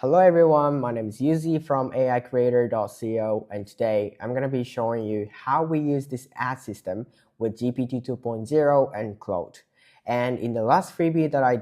Hello everyone, my name is Yuzi from AI-Creator.co, and today I'm going to be showing you how we use this ad system with GPT 2.0 and Claude. And in the last freebie that I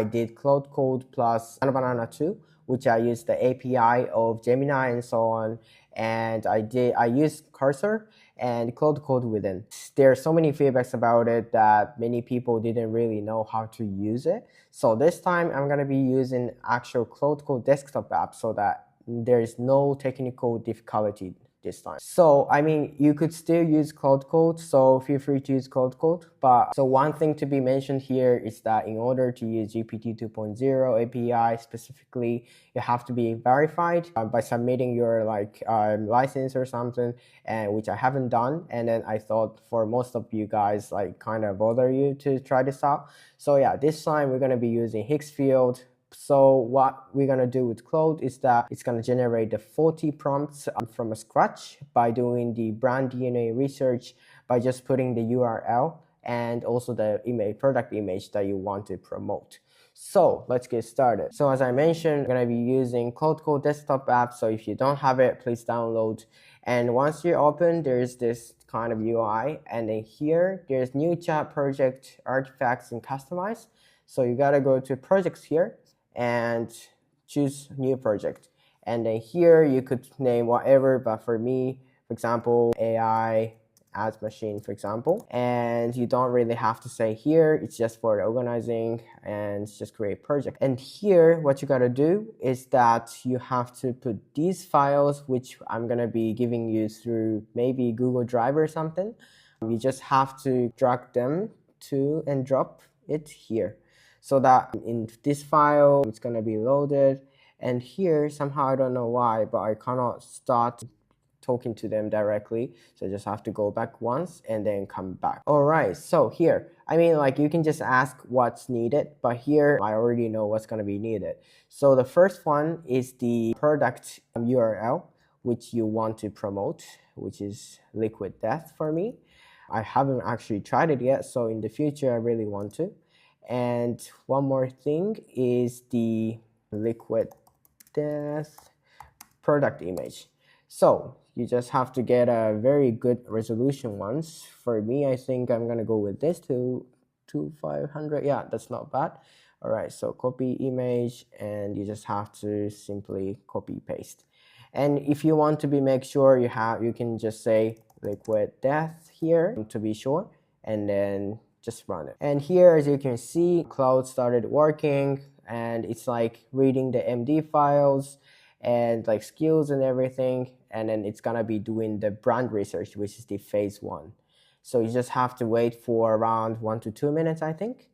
did Claude Code plus Banana 2, which I used the API of Gemini and so on, and I used Cursor and Claude Code within. There are so many feedbacks about it that many people didn't really know how to use it. So this time I'm going to be using actual Claude Code desktop app so that there is no technical difficulty this time. So I mean, you could still use Claude Code, so feel free to use Claude Code. But so one thing to be mentioned here is that in order to use GPT 2.0 API specifically, you have to be verified by submitting your license or something, and which I haven't done. And then I thought for most of you guys kind of bother you to try this out. So yeah, this time we're going to be using Higgsfield. So what we're going to do with Claude is that it's going to generate the 40 prompts from scratch by doing the brand DNA research by just putting the URL and also the product image that you want to promote. So let's get started. So as I mentioned, I'm going to be using Claude Code desktop app. So if you don't have it, please download. And once you open, there's this kind of UI. And then here, there's new chat project, artifacts, and customize. So you got to go to projects here and choose new project. And then here you could name whatever, but for me, for example, AI ads machine, for example. And you don't really have to say here, it's just for organizing and just create project. And here, what you gotta do is that you have to put these files, which I'm gonna be giving you through maybe Google Drive or something. You just have to drag them to and drop it here. So that in this file, it's going to be loaded. And here, somehow, I don't know why, but I cannot start talking to them directly. So I just have to go back once and then come back. All right, so here, I mean, you can just ask what's needed, but here I already know what's going to be needed. So the first one is the product URL, which you want to promote, which is Liquid Death for me. I haven't actually tried it yet, so in the future, I really want to. And one more thing is the Liquid Death product image. So you just have to get a very good resolution ones. For me, I think I'm gonna go with this to 2500. Yeah, that's not bad. All right, so copy image, and you just have to simply copy paste. And if you want to make sure you can just say Liquid Death here to be sure, and then just run it. And here, as you can see, Claude started working, and it's reading the MD files and skills and everything, and then it's gonna be doing the brand research, which is the phase 1. So you just have to wait for around 1 to 2 minutes, I think.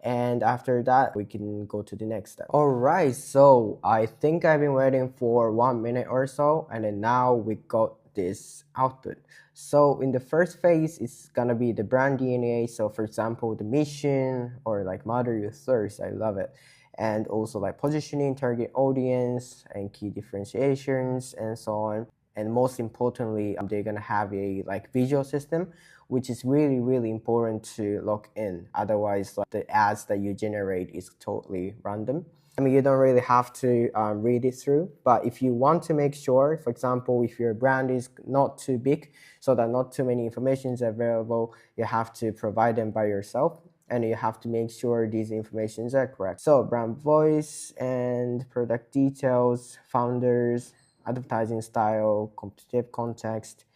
And after that, we can go to the next step. All right, so I think I've been waiting for 1 minute or so, and then now we got this output. So in the first phase, it's gonna be the brand DNA. So for example, the mission or mother you thirst, I love it. And also positioning, target audience, and key differentiations, and so on. And most importantly, they're gonna have a visual system, which is really, really important to log in. Otherwise, the ads that you generate is totally random. I mean, you don't really have to read it through, but if you want to make sure, for example, if your brand is not too big, so that not too many information is available, you have to provide them by yourself, and you have to make sure these informations are correct. So brand voice and product details, founders, advertising style, competitive context,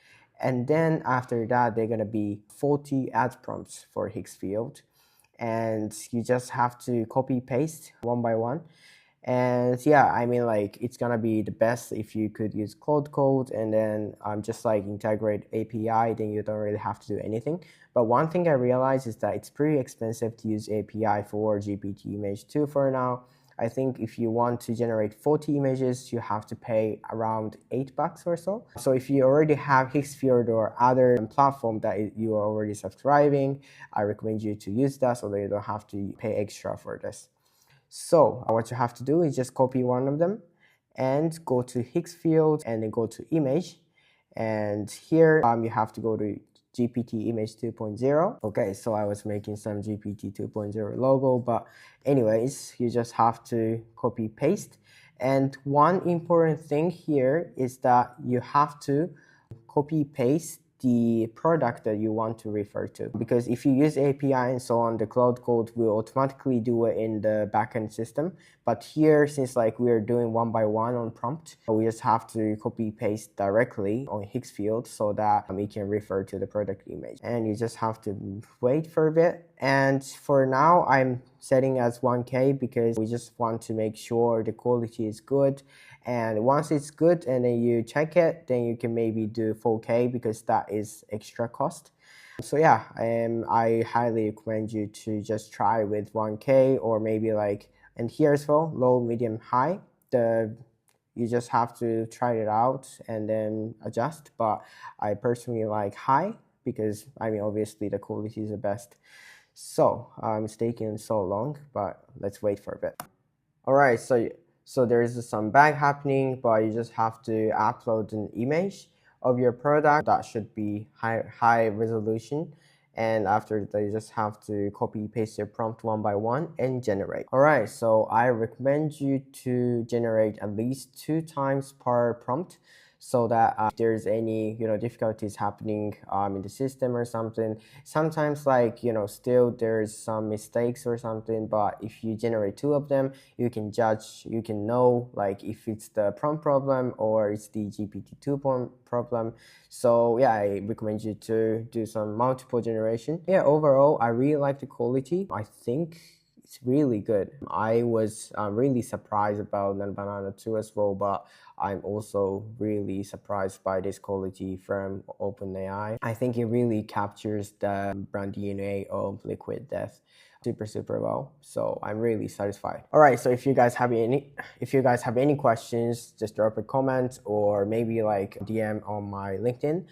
and then after that, they're gonna be 40 ad prompts for Higgsfield. And you just have to copy paste one by one. And yeah, I mean, it's gonna be the best if you could use Claude Code and then just integrate API, then you don't really have to do anything. But one thing I realized is that it's pretty expensive to use API for GPT-Image-2 for now. I think if you want to generate 40 images, you have to pay around $8 or so. So if you already have Higgsfield or other platform that you are already subscribing, I recommend you to use that so that you don't have to pay extra for this. So what you have to do is just copy one of them and go to Higgsfield and then go to image. And here you have to go to GPT-Image-2.0. Okay, so I was making some GPT 2.0 logo, but anyways, you just have to copy paste And one important thing here is that you have to copy paste the product that you want to refer to, because if you use API and so on, the Claude code will automatically do it in the backend system. But here, since like we're doing one by one on prompt, we just have to copy paste directly on Higgs field so that it can refer to the product image. And you just have to wait for a bit. And for now, I'm setting as 1K because we just want to make sure the quality is good. And once it's good and then you check it, then you can maybe do 4K because that is extra cost. So yeah, I highly recommend you to just try with 1K or maybe like, and here as well, low, medium, high. You just have to try it out and then adjust. But I personally like high because I mean, obviously the quality is the best. So it's taking so long, but let's wait for a bit. All right, so there is some bug happening, but you just have to upload an image of your product that should be high resolution. And after that, you just have to copy paste your prompt one by one and generate. All right, so I recommend you to generate at least 2 times per prompt, so that if there's any difficulties happening in the system or something, sometimes like still there's some mistakes or something, but if you generate 2 of them, you can judge, you can know like if it's the prompt problem or it's the GPT-2 problem. So yeah, I recommend you to do some multiple generation. Yeah, overall I really like the quality. I think it's really good. I was really surprised about Banana 2 as well, but I'm also really surprised by this quality from OpenAI. I think it really captures the brand DNA of Liquid Death super well. So I'm really satisfied. All right, so if you guys have any questions, just drop a comment or maybe like DM on my LinkedIn.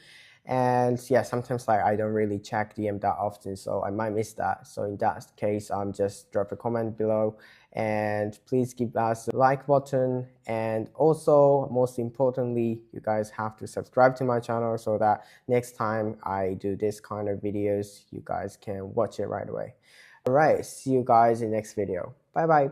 And yeah, sometimes like I don't really check DM that often, so I might miss that. So in that case, just drop a comment below and please give us a like button. And also, most importantly, you guys have to subscribe to my channel so that next time I do this kind of videos, you guys can watch it right away. All right, see you guys in the next video. Bye bye.